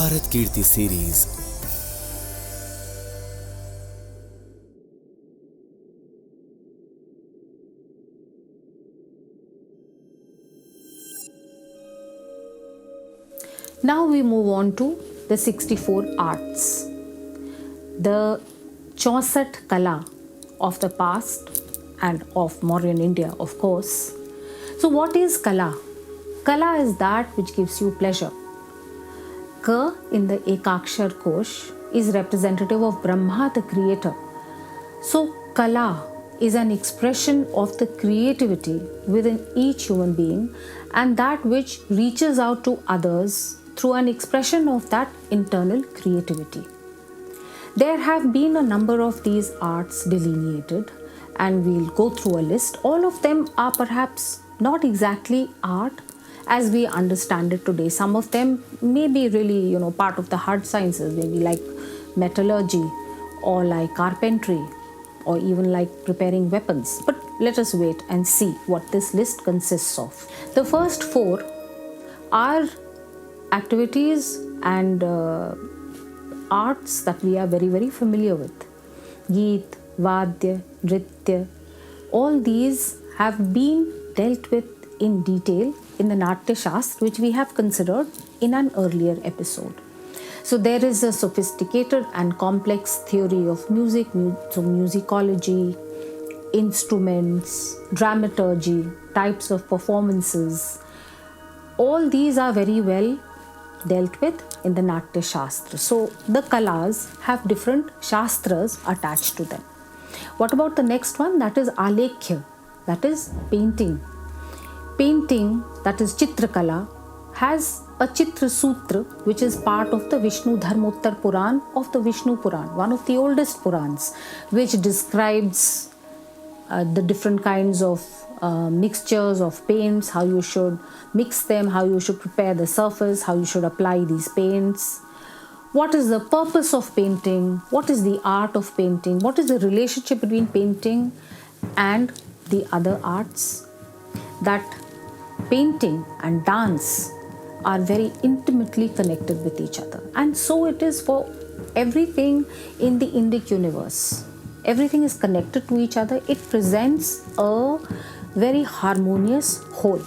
Bharat Kirti series. Now we move on to the 64 arts. The 64 Kala of the past and of modern India, of course. So what is Kala? Kala is that which gives you pleasure. Ka in the Ekakshar Kosh is representative of Brahma, the creator. So Kala is an expression of the creativity within each human being and that which reaches out to others through an expression of that internal creativity. There have been a number of these arts delineated and we'll go through a list. All of them are perhaps not exactly art as we understand it today. Some of them may be really, part of the hard sciences, maybe like metallurgy or like carpentry or even like preparing weapons. But let us wait and see what this list consists of. The first four are activities and arts that we are very, very familiar with. Geet, Vadya, Nritya, all these have been dealt with in detail in the Natya Shastra, which we have considered in an earlier episode. So there is a sophisticated and complex theory of music, so musicology, instruments, dramaturgy, types of performances. All these are very well dealt with in the Natya Shastra. So the Kalas have different Shastras attached to them. What about the next one? That is Alekhya, that is painting. Painting, that is Chitrakala, has a Chitra Sutra which is part of the Vishnu Dharmottar Puran of the Vishnu Puran, one of the oldest Purans, which describes the different kinds of mixtures of paints, how you should mix them, how you should prepare the surface, how you should apply these paints. What is the purpose of painting? What is the art of painting? What is the relationship between painting and the other arts? That painting and dance are very intimately connected with each other. And so it is for everything in the Indic universe. Everything is connected to each other. It presents a very harmonious whole.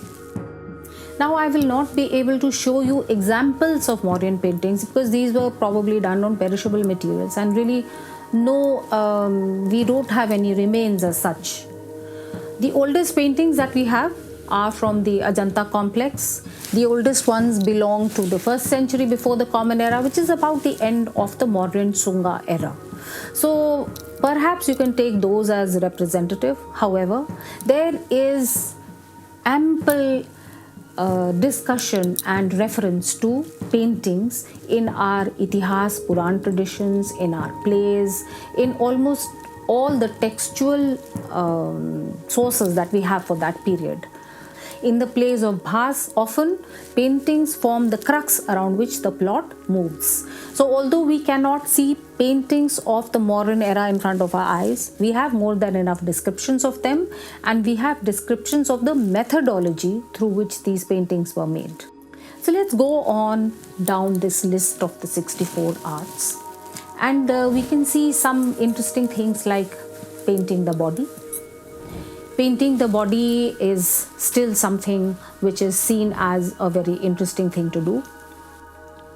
Now I will not be able to show you examples of modern paintings because these were probably done on perishable materials and really we don't have any remains as such. The oldest paintings that we have are from the Ajanta complex. The oldest ones belong to the 1st century before the Common Era, which is about the end of the modern Sunga era. So perhaps you can take those as representative. However, there is ample discussion and reference to paintings in our Itihas, Puran traditions, in our plays, in almost all the textual sources that we have for that period. In the plays of Bhas, often paintings form the crux around which the plot moves. So although we cannot see paintings of the modern era in front of our eyes, we have more than enough descriptions of them and we have descriptions of the methodology through which these paintings were made. So let's go on down this list of the 64 arts and we can see some interesting things like painting the body. Painting the body is still something which is seen as a very interesting thing to do.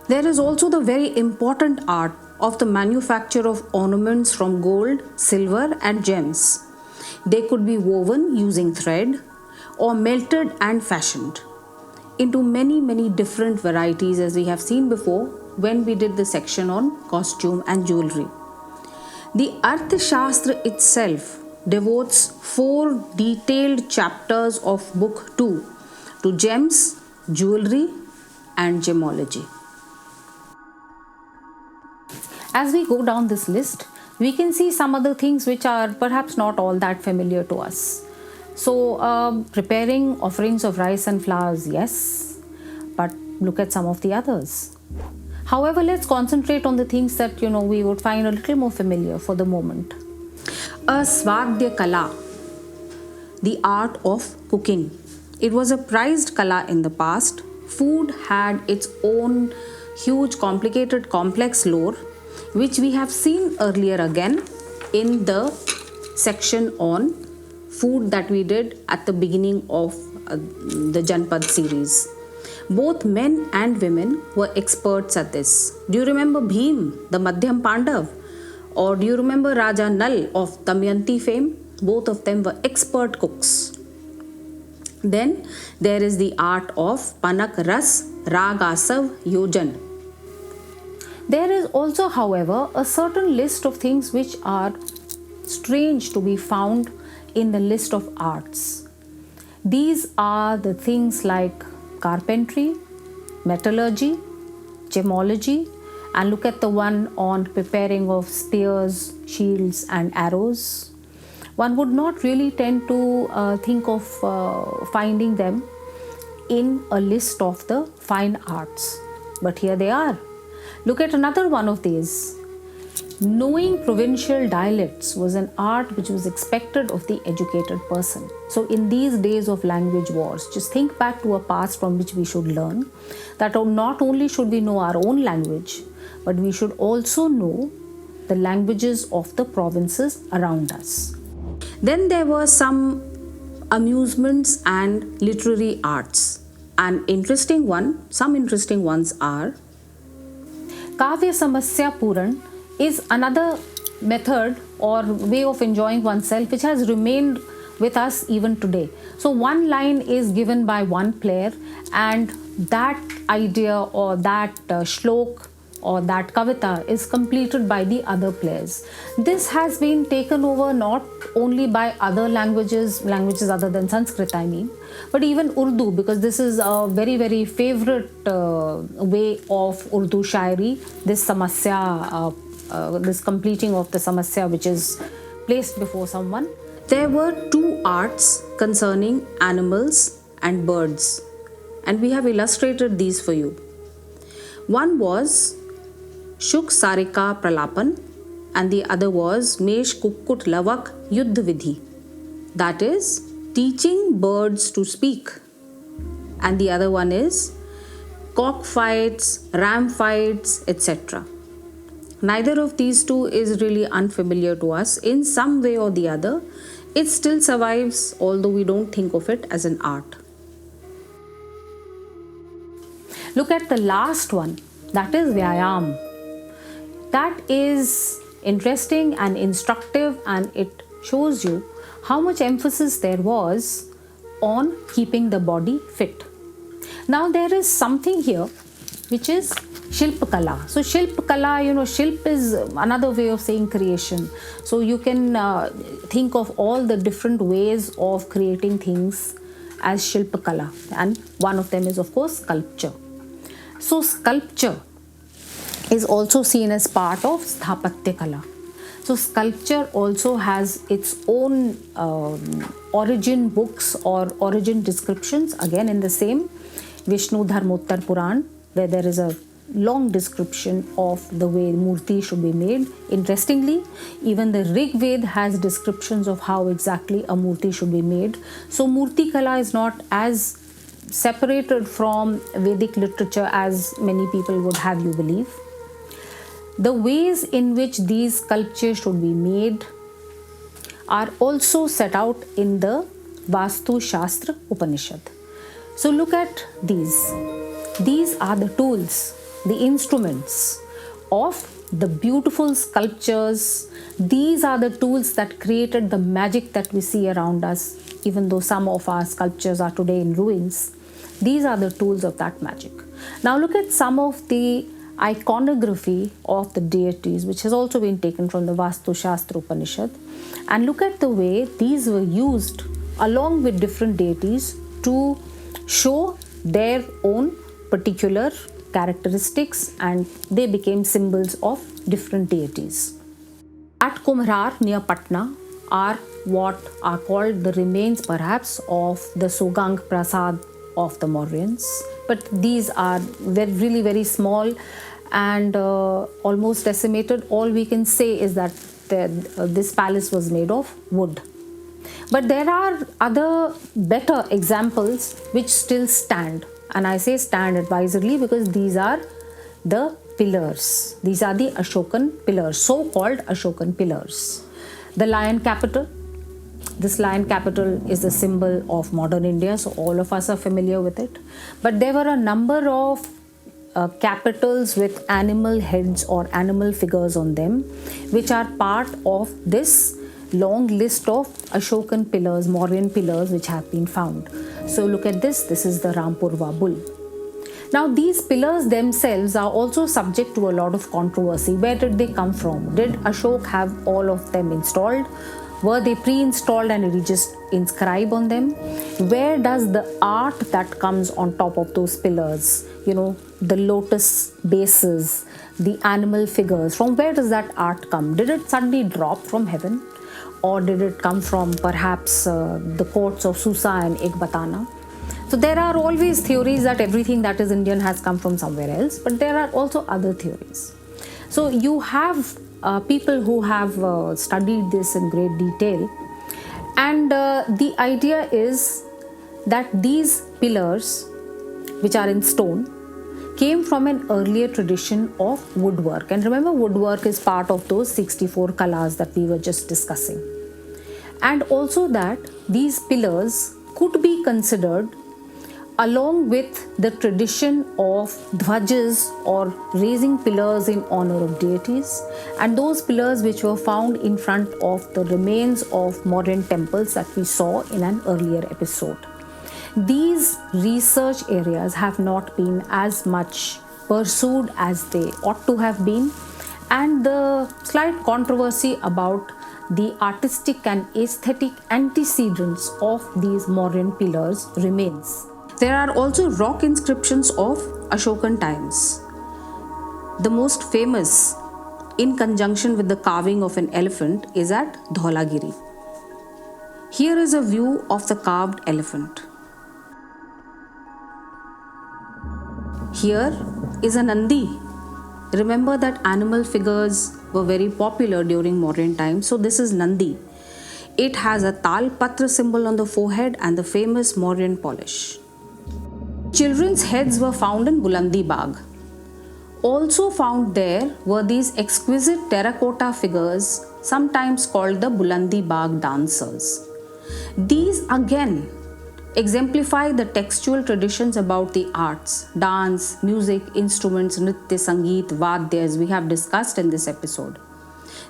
There is also the very important art of the manufacture of ornaments from gold, silver and gems. They could be woven using thread or melted and fashioned into many, many different varieties as we have seen before when we did the section on costume and jewelry. The Arthashastra itself devotes 4 detailed chapters of book 2 to gems, jewelry and gemology. As we go down this list, we can see some other things which are perhaps not all that familiar to us. So preparing offerings of rice and flowers, yes, but look at some of the others. However, let's concentrate on the things that we would find a little more familiar for the moment. A Svadhya Kala, the art of cooking. It was a prized kala in the past. Food had its own huge, complicated, complex lore, which we have seen earlier again in the section on food that we did at the beginning of the Janpad series. Both men and women were experts at this. Do you remember Bhim, the Madhyam Pandav? Or do you remember Raja Nal of Damayanti fame? Both of them were expert cooks. Then there is the art of Panak Ras Rag Asav Yojan. There is also, however, a certain list of things which are strange to be found in the list of arts. These are the things like carpentry, metallurgy, gemology, and look at the one on preparing of spears, shields, and arrows. One would not really tend to think of finding them in a list of the fine arts, but here they are. Look at another one of these. Knowing provincial dialects was an art which was expected of the educated person. So in these days of language wars, just think back to a past from which we should learn that not only should we know our own language, but we should also know the languages of the provinces around us. Then there were some amusements and literary arts. Some interesting ones are Kavya Samasya Puran is another method or way of enjoying oneself which has remained with us even today. So one line is given by one player and that idea or that shlok or that kavita is completed by the other players. This has been taken over not only by other languages other than Sanskrit but even Urdu, because this is a very, very favorite way of Urdu shairi, this samasya, this completing of the samasya which is placed before someone. There were two arts concerning animals and birds, and we have illustrated these for you. One was Shuk Sarika Pralapan and the other was Mesh Kukkut Lavak Yuddha Vidhi, that is teaching birds to speak, and the other one is cock fights, ram fights, etc. Neither of these two is really unfamiliar to us. In some way or the other, it still survives, although we don't think of it as an art. Look at the last one, that is Vyayam. That is interesting and instructive, and it shows you how much emphasis there was on keeping the body fit. Now there is something here which is Shilpakala. So Shilpakala, Shilp is another way of saying creation. So you can think of all the different ways of creating things as Shilpakala, and one of them is of course sculpture. So sculpture is also seen as part of Sthapatya Kala. So sculpture also has its own origin books or origin descriptions, again in the same Vishnu Dharmottar Puran, where there is a long description of the way murti should be made. Interestingly, even the Rig Veda has descriptions of how exactly a murti should be made. So murti kala is not as separated from Vedic literature as many people would have you believe. The ways in which these sculptures should be made are also set out in the Vastu Shastra Upanishad. So look at these. These are the tools, the instruments of the beautiful sculptures. These are the tools that created the magic that we see around us, even though some of our sculptures are today in ruins. These are the tools of that magic. Now look at some of the iconography of the deities, which has also been taken from the Vastu Shastra Upanishad, and look at the way these were used along with different deities to show their own particular characteristics, and they became symbols of different deities. At Kumharar near Patna are what are called the remains perhaps of the Sugang Prasad of the Mauryans, but these are really very small and almost decimated. All we can say is that this palace was made of wood. But there are other better examples which still stand, and I say stand advisedly because these are the pillars. These are the Ashokan pillars, so-called Ashokan pillars. The lion capital. This lion capital is the symbol of modern India, so all of us are familiar with it. But there were a number of capitals with animal heads or animal figures on them, which are part of this long list of Ashokan pillars, Mauryan pillars, which have been found. So look at this. This is the Rampurva bull. Now these pillars themselves are also subject to a lot of controversy. Where did they come from? Did Ashok have all of them installed? Were they pre-installed and he just inscribe on them? Where does the art that comes on top of those pillars, the lotus bases, the animal figures, from where does that art come? Did it suddenly drop from heaven? Or did it come from perhaps the courts of Susa and Ekbatana? So there are always theories that everything that is Indian has come from somewhere else, but there are also other theories. So you have people who have studied this in great detail, and the idea is that these pillars, which are in stone, came from an earlier tradition of woodwork. And remember, woodwork is part of those 64 kalas that we were just discussing. And also that these pillars could be considered along with the tradition of dhwajas or raising pillars in honor of deities, and those pillars which were found in front of the remains of modern temples that we saw in an earlier episode. These research areas have not been as much pursued as they ought to have been, and the slight controversy about the artistic and aesthetic antecedents of these Mauryan pillars remains. There are also rock inscriptions of Ashokan times. The most famous, in conjunction with the carving of an elephant, is at Dhaulagiri. Here is a view of the carved elephant. Here is a Nandi. Remember that animal figures were very popular during Mauryan times, so this is Nandi. It has a Tal Patra symbol on the forehead and the famous Mauryan polish. Children's heads were found in Bulandi Bagh. Also found there were these exquisite terracotta figures, sometimes called the Bulandi Bagh dancers. These again exemplify the textual traditions about the arts, dance, music, instruments, nritya, sangeet, vadyas we have discussed in this episode.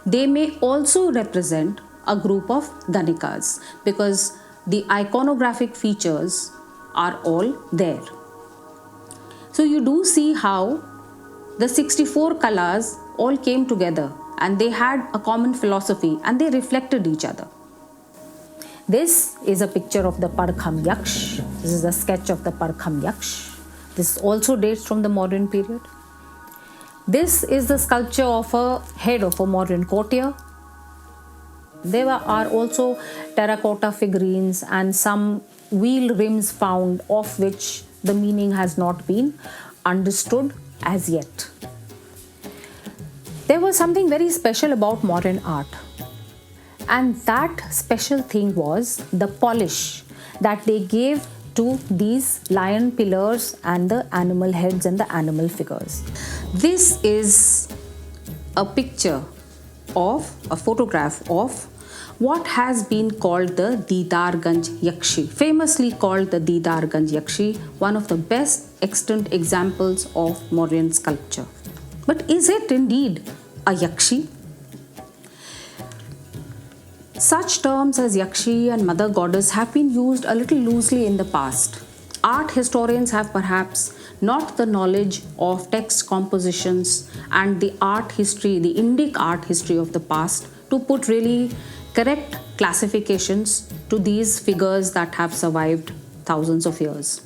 They may also represent a group of Ganikas because the iconographic features are all there. So you do see how the 64 kalas all came together and they had a common philosophy and they reflected each other. This is a picture of the Parkham Yaksh. This is a sketch of the Parkham Yaksh. This also dates from the Mauryan period. This is the sculpture of a head of a Mauryan courtier. There are also terracotta figurines and some wheel rims found, of which the meaning has not been understood as yet. There was something very special about Mauryan art. And that special thing was the polish that they gave to these lion pillars and the animal heads and the animal figures. This is a picture of a photograph of what has been called the Didarganj Yakshi, famously called the Didarganj Yakshi, one of the best extant examples of Mauryan sculpture. But is it indeed a Yakshi? Such terms as Yakshi and Mother Goddess have been used a little loosely in the past. Art historians have perhaps not the knowledge of text compositions and the art history, the Indic art history of the past, to put really correct classifications to these figures that have survived thousands of years.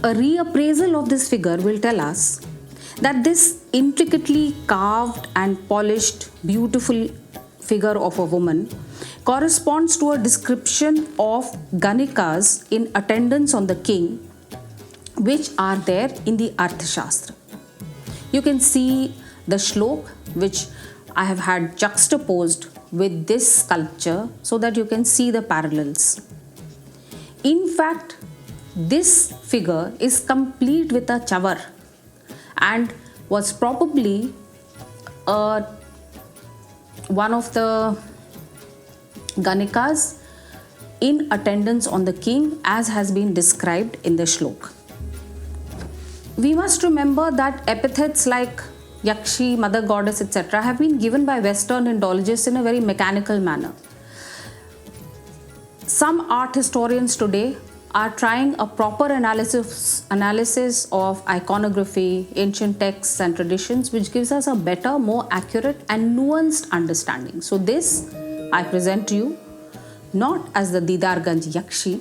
A reappraisal of this figure will tell us that this intricately carved and polished, beautiful figure of a woman corresponds to a description of Ganikas in attendance on the king, which are there in the Arthashastra. You can see the shlok, which I have had juxtaposed with this sculpture so that you can see the parallels. In fact, this figure is complete with a chavar, and was probably one of the Ganikas in attendance on the king, as has been described in the shlok. We must remember that epithets like Yakshi, Mother Goddess, etc. have been given by Western Indologists in a very mechanical manner. Some art historians today are trying a proper analysis of iconography, ancient texts and traditions, which gives us a better, more accurate and nuanced understanding. So this I present to you not as the Didarganj Yakshi,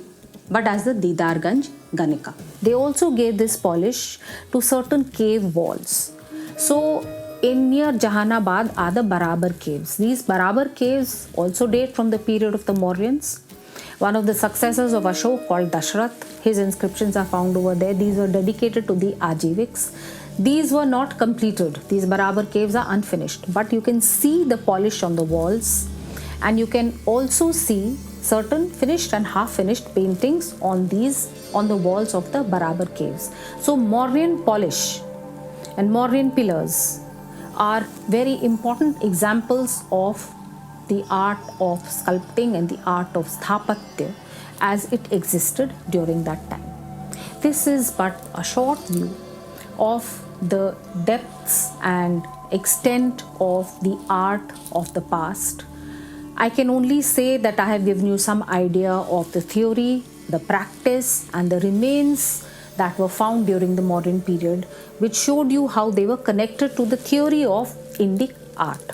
but as the Didarganj Ganika. They also gave this polish to certain cave walls. So in near Jahanabad are the Barabar caves. These Barabar caves also date from the period of the Mauryans. One of the successors of Ashok, called Dashrath, his inscriptions are found over there. These were dedicated to the Ajiviks. These were not completed. These Barabar caves are unfinished, but you can see the polish on the walls, and you can also see certain finished and half-finished paintings on the walls of the Barabar caves. So Mauryan polish and Mauryan pillars are very important examples of the art of sculpting and the art of sthapatya as it existed during that time. This is but a short view of the depths and extent of the art of the past. I can only say that I have given you some idea of the theory, the practice and the remains that were found during the Mauryan period, which showed you how they were connected to the theory of Indic art.